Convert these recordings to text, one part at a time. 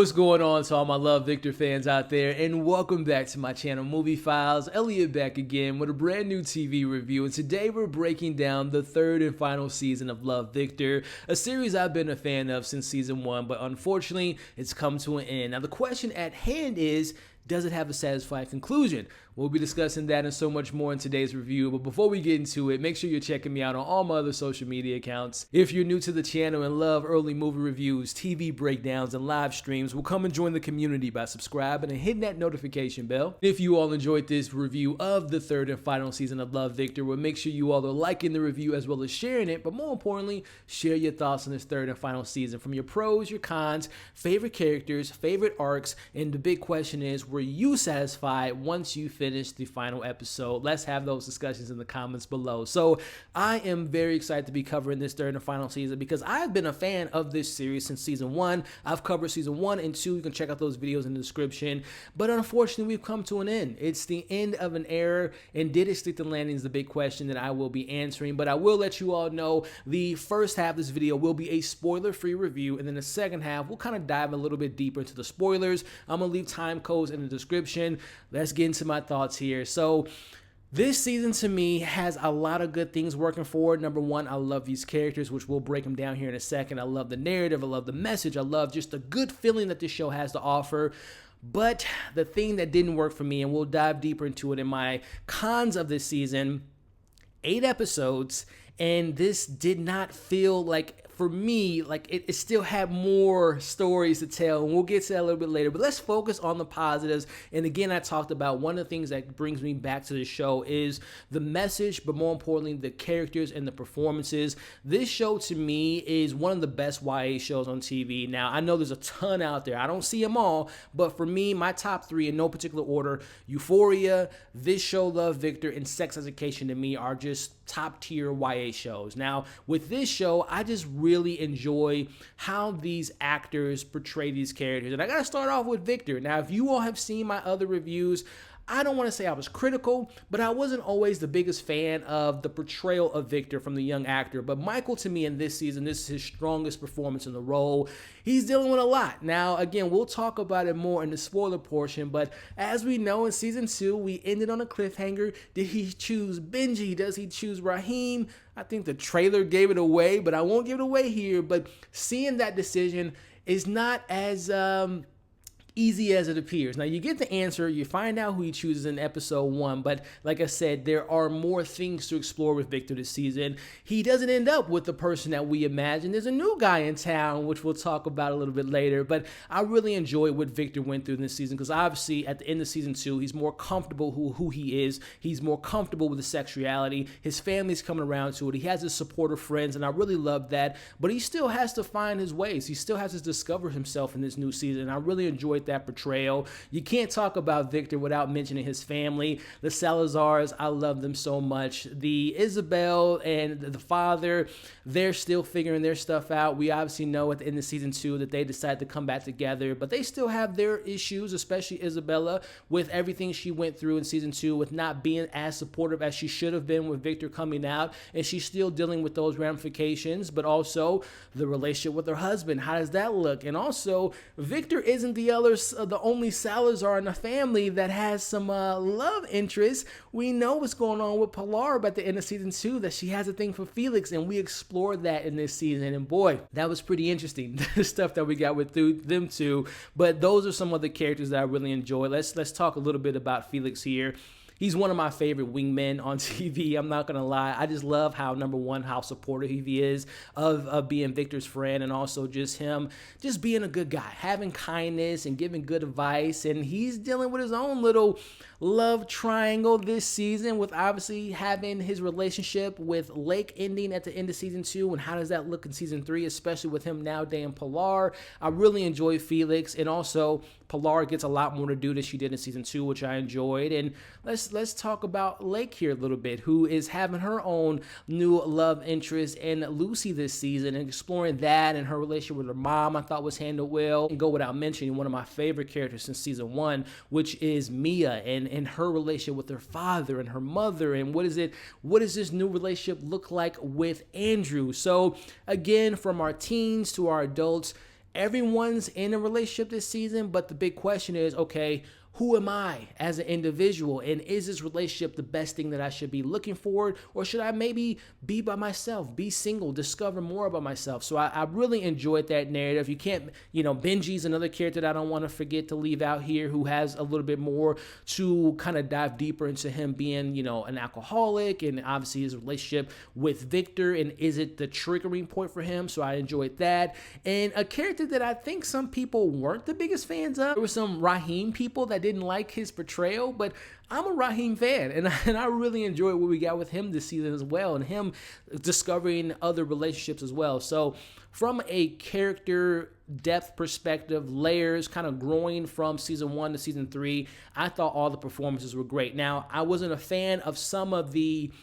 What's going on to all my Love Victor fans out there, and welcome back to my channel Movie Files. Elliot back again with a brand new TV review, and today we're breaking down the third and final season of Love Victor, a series I've been a fan of since season 1, but unfortunately it's come to an end. Now the question at hand is, does it have a satisfying conclusion? We'll be discussing that and so much more in today's review, but before we get into it, make sure you're checking me out on all my other social media accounts. If you're new to the channel and love early movie reviews, TV breakdowns, and live streams, well, come and join the community by subscribing and hitting that notification bell. If you all enjoyed this review of the third and final season of Love Victor, well, make sure you all are liking the review as well as sharing it, but more importantly, share your thoughts on this third and final season, from your pros, your cons, favorite characters, favorite arcs, and the big question is, were you satisfied once you finished the final episode? Let's have those discussions in the comments below. So I am very excited to be covering this third and final season because I've been a fan of this series since season 1. I've covered season 1 and 2. You can check out those videos in the description. But unfortunately, we've come to an end. It's the end of an era, and did it stick the landing is the big question that I will be answering. But I will let you all know the first half of this video will be a spoiler-free review, and then the second half we'll kind of dive a little bit deeper into the spoilers. I'm gonna leave time codes in the description. Let's get into my thoughts here. So this season to me has a lot of good things working for it. Number one, I love these characters, which we'll break them down here in a second. I love the narrative. I love the message. I love just the good feeling that this show has to offer. But the thing that didn't work for me, and we'll dive deeper into it in my cons of this season, 8 episodes, and this did not feel like, for me, like it still had more stories to tell, and we'll get to that a little bit later. But let's focus on the positives. And again, I talked about one of the things that brings me back to the show is the message, but more importantly, the characters and the performances. This show to me is one of the best YA shows on TV. Now, I know there's a ton out there. I don't see them all, but for me, my top 3 in no particular order: Euphoria, this show, Love Victor, and Sex Education to me are just top tier YA shows. Now, with this show, I just really enjoy how these actors portray these characters. And I gotta start off with Victor. Now, if you all have seen my other reviews, I don't want to say I was critical, but I wasn't always the biggest fan of the portrayal of Victor from the young actor. But Michael, to me, in this season, this is his strongest performance in the role. He's dealing with a lot. Now, again, we'll talk about it more in the spoiler portion, but as we know, in season 2, we ended on a cliffhanger. Did he choose Benji? Does he choose Raheem? I think the trailer gave it away, but I won't give it away here. But seeing that decision is not as easy as it appears. Now, you get the answer, you find out who he chooses in episode 1, but like I said, there are more things to explore with Victor this season. He doesn't end up with the person that we imagine. There's a new guy in town, which we'll talk about a little bit later, but I really enjoy what Victor went through in this season, because obviously at the end of season 2, he's more comfortable who he is. He's more comfortable with his sexuality. His family's coming around to it. He has his supportive friends, and I really love that, but he still has to find his ways. He still has to discover himself in this new season. I really enjoyed that portrayal. You can't talk about Victor without mentioning his family. The Salazars, I love them so much. The Isabel and the father, they're still figuring their stuff out. We obviously know at the end of season 2 that they decided to come back together, but they still have their issues, especially Isabella, with everything she went through in season 2, with not being as supportive as she should have been with Victor coming out, and she's still dealing with those ramifications. But also the relationship with her husband, how does that look? And also, Victor isn't the only Salazar in the family that has some love interest. We know what's going on with Pilar at the end of season 2, that she has a thing for Felix, and we explored that in this season, and boy, that was pretty interesting, the stuff that we got with them two. But those are some of the characters that I really enjoy. Let's talk a little bit about Felix here. He's one of my favorite wingmen on TV. I'm not going to lie. I just love how, number one, how supportive he is of being Victor's friend, and also just him just being a good guy, having kindness and giving good advice. And he's dealing with his own little love triangle this season, with obviously having his relationship with Lake ending at the end of season 2. And how does that look in season 3, especially with him now dating Pilar? I really enjoy Felix, and also Pilar gets a lot more to do than she did in season 2, which I enjoyed. And let's talk about Lake here a little bit, who is having her own new love interest in Lucy this season, and exploring that and her relationship with her mom I thought was handled well. And go without mentioning one of my favorite characters since season 1, which is Mia, and her relationship with her father and her mother, and what does this new relationship look like with Andrew? So again, from our teens to our adults, everyone's in a relationship this season, but the big question is, okay, who am I as an individual? And is this relationship the best thing that I should be looking for? Or should I maybe be by myself, be single, discover more about myself? So I really enjoyed that narrative. You can't, Benji's another character that I don't want to forget to leave out here, who has a little bit more to kind of dive deeper into him being, an alcoholic, and obviously his relationship with Victor, and is it the triggering point for him? So I enjoyed that. And a character that I think some people weren't the biggest fans of, there were some Raheem people that didn't like his portrayal, but I'm a Raheem fan, and I really enjoyed what we got with him this season as well, and him discovering other relationships as well. So from a character depth perspective, layers kind of growing from season 1 to season 3, I thought all the performances were great. Now, I wasn't a fan of some of the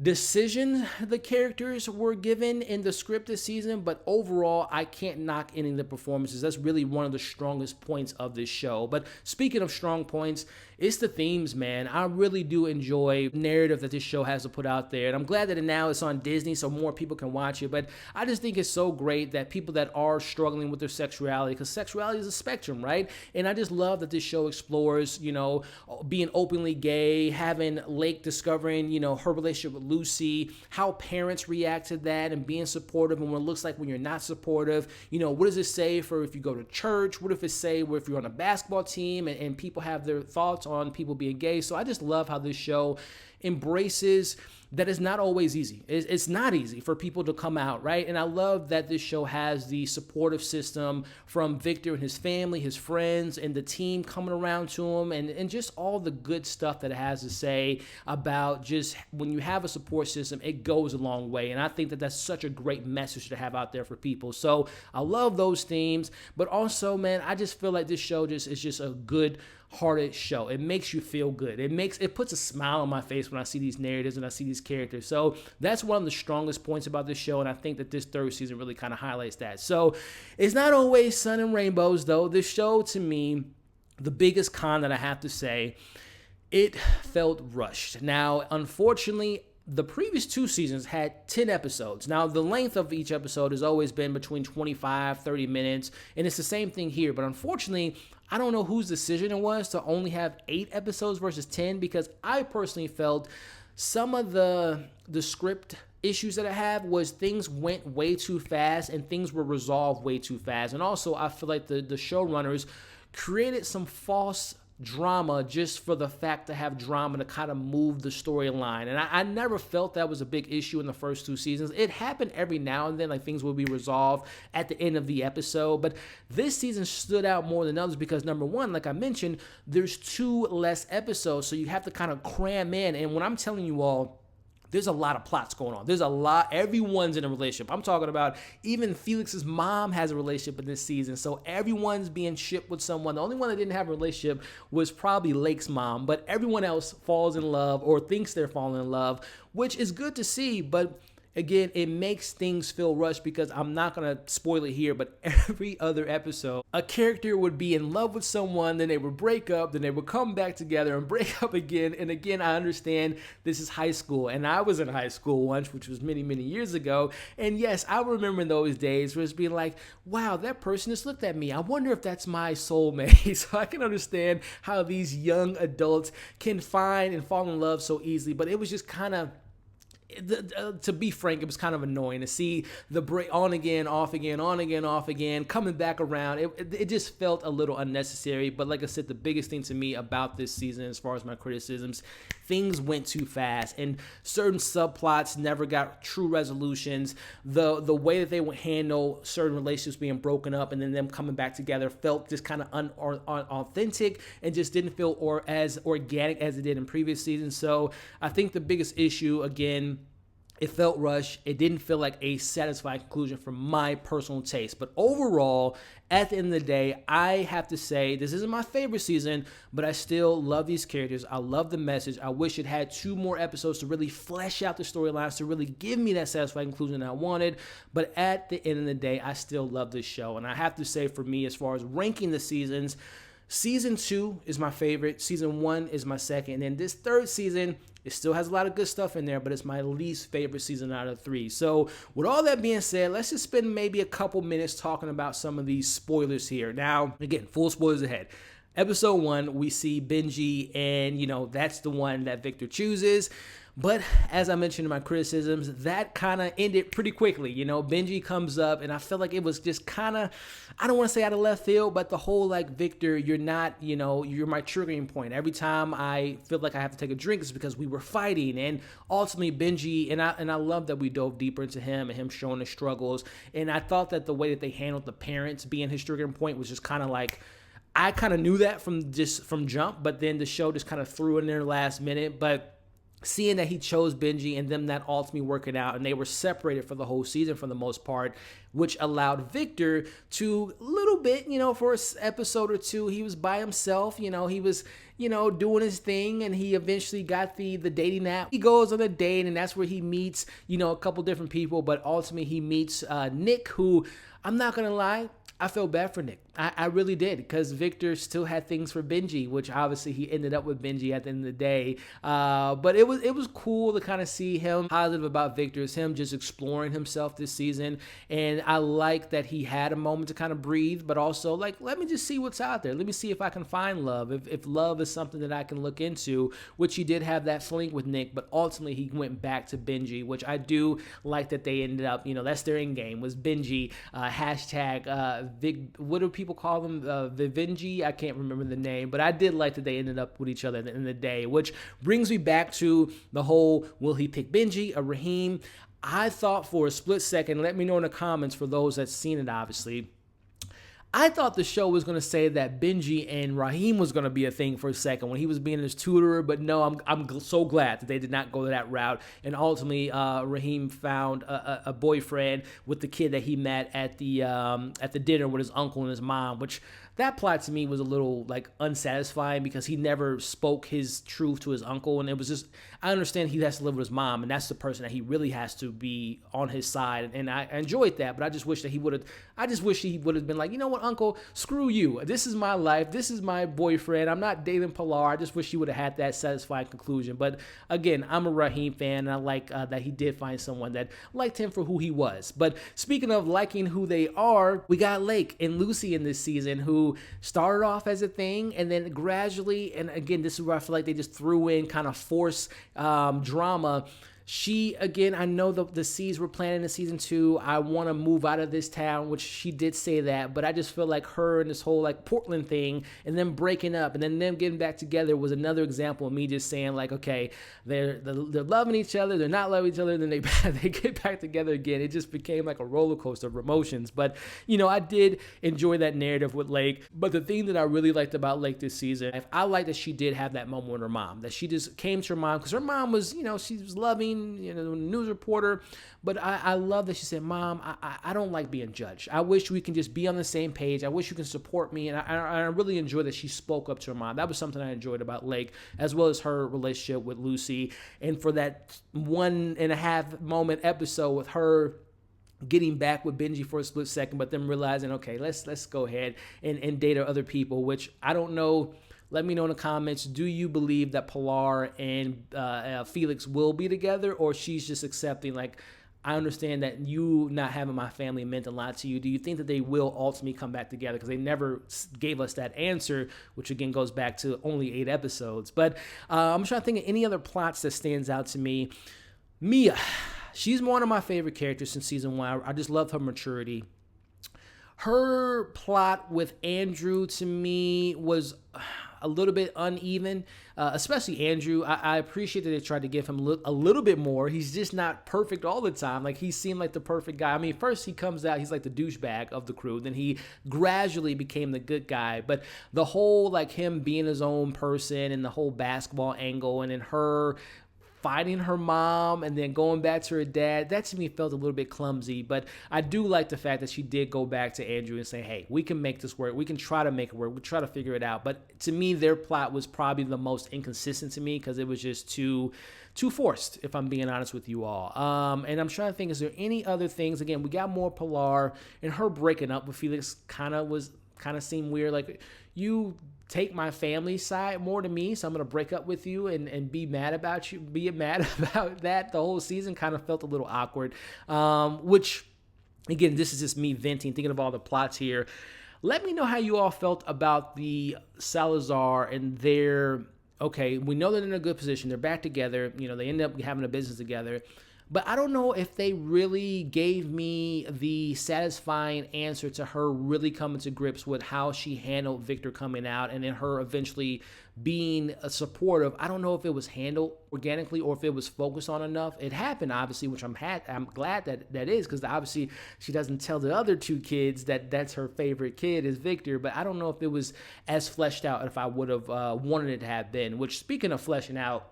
decisions the characters were given in the script this season, but overall, I can't knock any of the performances. That's really one of the strongest points of this show. But speaking of strong points, it's the themes, man. I really do enjoy the narrative that this show has to put out there, and I'm glad that now it's on Disney so more people can watch it. But I just think it's so great that people that are struggling with their sexuality, because sexuality is a spectrum, right? And I just love that this show explores, being openly gay, having Lake discovering, her relationship with Lucy, how parents react to that, and being supportive, and what it looks like when you're not supportive. What does it say for if you go to church? What if it say if you're on a basketball team and people have their thoughts on people being gay? So I just love how this show embraces that it's not always easy. It's not easy for people to come out, right? And I love that this show has the supportive system from Victor and his family, his friends, and the team coming around to him, and just all the good stuff that it has to say about just when you have a support system, it goes a long way. And I think that that's such a great message to have out there for people. So I love those themes, but also, man, I just feel like this show is just a good hearted show. It makes you feel good. It puts a smile on my face when I see these narratives and I see these characters. So that's one of the strongest points about this show, and I think that this third season really kind of highlights that. So it's not always sun and rainbows, though. This show, to me, the biggest con that I have to say, it felt rushed. Now, unfortunately, the previous 2 seasons had 10 episodes. Now, the length of each episode has always been between 25, 30 minutes, and it's the same thing here. But unfortunately, I don't know whose decision it was to only have 8 episodes versus 10, because I personally felt some of the script issues that I have was things went way too fast and things were resolved way too fast. And also, I feel like the showrunners created some false drama just for the fact to have drama to kind of move the storyline. And I never felt that was a big issue in the first 2 seasons. It happened every now and then, like things will be resolved at the end of the episode. But this season stood out more than others because, number one, like I mentioned, there's 2 less episodes, so you have to kind of cram in. And when I'm telling you all, there's a lot of plots going on. There's a lot. Everyone's in a relationship. I'm talking about even Felix's mom has a relationship in this season. So everyone's being shipped with someone. The only one that didn't have a relationship was probably Lake's mom. But everyone else falls in love or thinks they're falling in love, which is good to see. But again, it makes things feel rushed because I'm not going to spoil it here, but every other episode, a character would be in love with someone, then they would break up, then they would come back together and break up again. And again, I understand this is high school, and I was in high school once, which was many, many years ago. And yes, I remember those days where it's being like, wow, that person just looked at me. I wonder if that's my soulmate. So I can understand how these young adults can find and fall in love so easily, but it was just kind of, to be frank, it was kind of annoying to see the break on again, off again, on again, off again, coming back around. It just felt a little unnecessary. But like I said, the biggest thing to me about this season, as far as my criticisms, things went too fast, and certain subplots never got true resolutions. The way that they would handle certain relationships being broken up and then them coming back together felt just kind of unauthentic and just didn't feel as organic as it did in previous seasons. So I think the biggest issue, again, it felt rushed. It didn't feel like a satisfying conclusion for my personal taste. But overall, at the end of the day, I have to say this isn't my favorite season, but I still love these characters. I love the message. I wish it had 2 more episodes to really flesh out the storylines, to really give me that satisfying conclusion that I wanted. But at the end of the day, I still love this show. And I have to say, for me, as far as ranking the seasons, Season 2 is my favorite. Season 1 is my second. And then this third season, it still has a lot of good stuff in there, but it's my least favorite season out of 3. So with all that being said, let's just spend maybe a couple minutes talking about some of these spoilers here. Now, again, full spoilers ahead. Episode 1, we see Benji, and, that's the one that Victor chooses. But as I mentioned in my criticisms, that kind of ended pretty quickly. Benji comes up, and I felt like it was just kind of, I don't want to say out of left field, but the whole, Victor, you're not, you're my triggering point. Every time I feel like I have to take a drink, it's because we were fighting. And ultimately, Benji, and I love that we dove deeper into him and him showing his struggles. And I thought that the way that they handled the parents being his triggering point was just kind of like, I kind of knew that from jump, but then the show just kind of threw in there last minute. But seeing that he chose Benji and them that ultimately working out, and they were separated for the whole season for the most part, which allowed Victor to a little bit, for an episode or two, he was by himself. He was, doing his thing, and he eventually got the dating app. He goes on a date, and that's where he meets, a couple different people, but ultimately he meets Nick, who, I'm not going to lie, I felt bad for Nick. I really did, because Victor still had things for Benji, which obviously he ended up with Benji at the end of the day. But it was cool to kind of see him positive about Victor. It's him just exploring himself this season. And I like that he had a moment to kind of breathe, but also let me just see what's out there. Let me see if I can find love. If love is something that I can look into, which he did have that fling with Nick, but ultimately he went back to Benji, which I do like that they ended up, that's their end game, was Benji, hashtag what do people call them? Vivenji? I can't remember the name, but I did like that they ended up with each other at the end of the day, which brings me back to the whole, will he pick Benji or Raheem? I thought for a split second, let me know in the comments for those that's seen it, obviously, I thought the show was going to say that Benji and Raheem was going to be a thing for a second when he was being his tutor, but no, I'm so glad that they did not go that route. And ultimately, Raheem found a boyfriend with the kid that he met at the dinner with his uncle and his mom, which that plot to me was a little unsatisfying, because he never spoke his truth to his uncle, and it was just, I understand he has to live with his mom, and that's the person that he really has to be on his side, and I enjoyed that, but I just wish that he would have been like, you know what, uncle, screw you, this is my life, this is my boyfriend, I'm not dating Pilar. I just wish he would have had that satisfying conclusion. But again, I'm a Raheem fan, and I like that he did find someone that liked him for who he was. But speaking of liking who they are, we got Lake and Lucy in this season, who started off as a thing, and then gradually, and again, this is where I feel like they just threw in kind of forced drama. She, again, I know the seeds were planted in season 2. I want to move out of this town, which she did say that, but I just feel like her and this whole Portland thing and them breaking up and then them getting back together was another example of me just saying okay, they're loving each other, they're not loving each other, then they get back together again. It just became like a roller coaster of emotions. But, I did enjoy that narrative with Lake. But the thing that I really liked about Lake this season, I like that she did have that moment with her mom, that she just came to her mom, because her mom was, she was loving, news reporter, but I love that she said, Mom, I don't like being judged. I wish we can just be on the same page. I wish you can support me. And I really enjoy that she spoke up to her mom. That was something I enjoyed about Lake, as well as her relationship with Lucy. And for that 1.5 moment episode with her getting back with Benji for a split second, but then realizing, okay, let's go ahead and date other people, which I don't know. Let me know in the comments, do you believe that Pilar and Felix will be together, or she's just accepting, I understand that you not having my family meant a lot to you. Do you think that they will ultimately come back together? Because they never gave us that answer, which again goes back to only 8 episodes. But I'm trying to think of any other plots that stands out to me. Mia, she's one of my favorite characters since season 1. I just love her maturity. Her plot with Andrew, to me, was a little bit uneven, especially Andrew. I appreciate that they tried to give him a little bit more. He's just not perfect all the time. He seemed like the perfect guy. I mean, first he comes out, he's like the douchebag of the crew. Then he gradually became the good guy. But the whole, him being his own person and the whole basketball angle, and then her fighting her mom and then going back to her dad, that to me felt a little bit clumsy. But I do like the fact that she did go back to Andrew and say, hey, we can make this work. We can try to make it work. We'll try to figure it out. But to me, their plot was probably the most inconsistent to me, because it was just too forced, if I'm being honest with you all. And I'm trying to think, is there any other things? Again, we got more Pilar, and her breaking up with Felix kind of seemed weird. You take my family side more to me, so I'm going to break up with you and be mad about you, be mad about that. The whole season kind of felt a little awkward, which, again, this is just me venting, thinking of all the plots here. Let me know how you all felt about the Salazar and their, okay, we know they're in a good position. They're back together. You know, they end up having a business together. But I don't know if they really gave me the satisfying answer to her really coming to grips with how she handled Victor coming out and then her eventually being supportive. I don't know if it was handled organically or if it was focused on enough. It happened, obviously, which I'm glad that is, because obviously she doesn't tell the other two kids that that's her favorite kid is Victor. But I don't know if it was as fleshed out if I would have wanted it to have been. Which, speaking of fleshing out,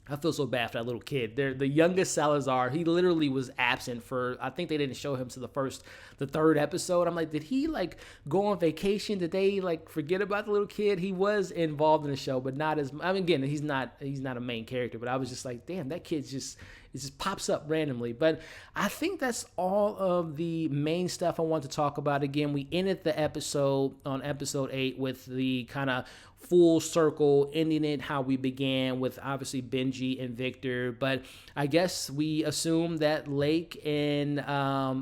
I feel so bad for that little kid. The youngest Salazar, he literally was absent for, I think they didn't show him to the third episode. I'm like, did he like go on vacation? Did they like forget about the little kid? He was involved in the show, but not as, I mean, again, he's not a main character, but I was just like, damn, that kid's just, it just pops up randomly. But I think that's all of the main stuff I want to talk about. Again, we ended the episode on episode 8 with the kind of full circle, ending it how we began with obviously Benji and Victor. But I guess we assume that Lake and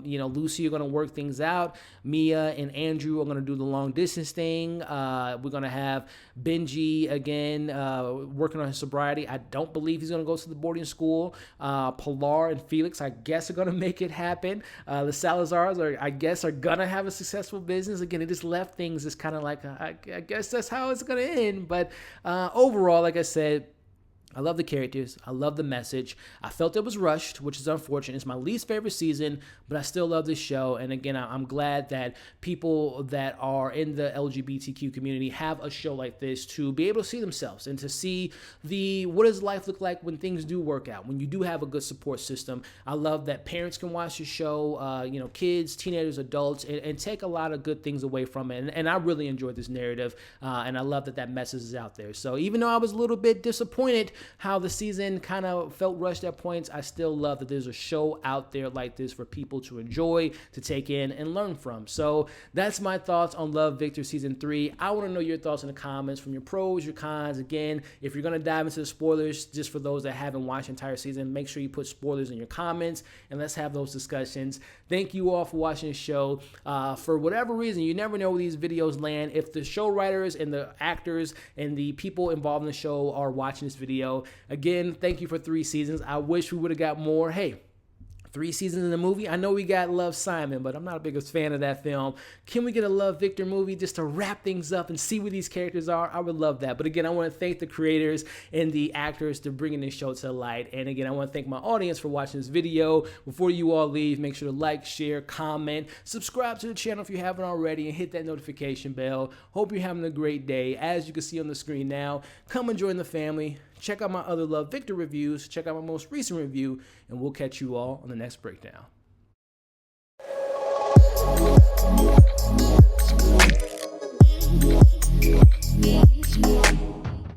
Lucy are going to work things out. Mia and Andrew are going to do the long distance thing. We're going to have Benji again working on his sobriety. I don't believe he's going to go to the boarding school. Pilar and Felix, I guess, are going to make it happen. The Salazars are going to have a successful business. Again, it just left things as kind of like, I guess that's how it's going to end. But overall, like I said, I love the characters. I love the message. I felt it was rushed, which is unfortunate. It's my least favorite season, but I still love this show. And again, I'm glad that people that are in the LGBTQ community have a show like this to be able to see themselves and to see what does life look like when things do work out, when you do have a good support system. I love that parents can watch the show, kids, teenagers, adults, and take a lot of good things away from it. And I really enjoyed this narrative, and I love that message is out there. So even though I was a little bit disappointed how the season kind of felt rushed at points, I still love that there's a show out there like this for people to enjoy, to take in, and learn from. So that's my thoughts on Love, Victor Season 3. I want to know your thoughts in the comments, from your pros, your cons. Again, if you're going to dive into the spoilers, just for those that haven't watched the entire season, make sure you put spoilers in your comments, and let's have those discussions. Thank you all for watching the show. For whatever reason, you never know where these videos land. If the show writers and the actors and the people involved in the show are watching this video, again, thank you for 3 seasons. I wish we would have got more. Hey, 3 seasons in the movie. I know we got Love, Simon, but I'm not a biggest fan of that film. Can we get a Love, Victor movie just to wrap things up and see where these characters are? I would love that. But again, I want to thank the creators and the actors for bringing this show to light. And again, I want to thank my audience for watching this video. Before you all leave, make sure to like, share, comment, subscribe to the channel if you haven't already, and hit that notification bell. Hope you're having a great day. As you can see on the screen now, come and join the family. Check out my other Love, Victor reviews. Check out my most recent review, and we'll catch you all on the next breakdown.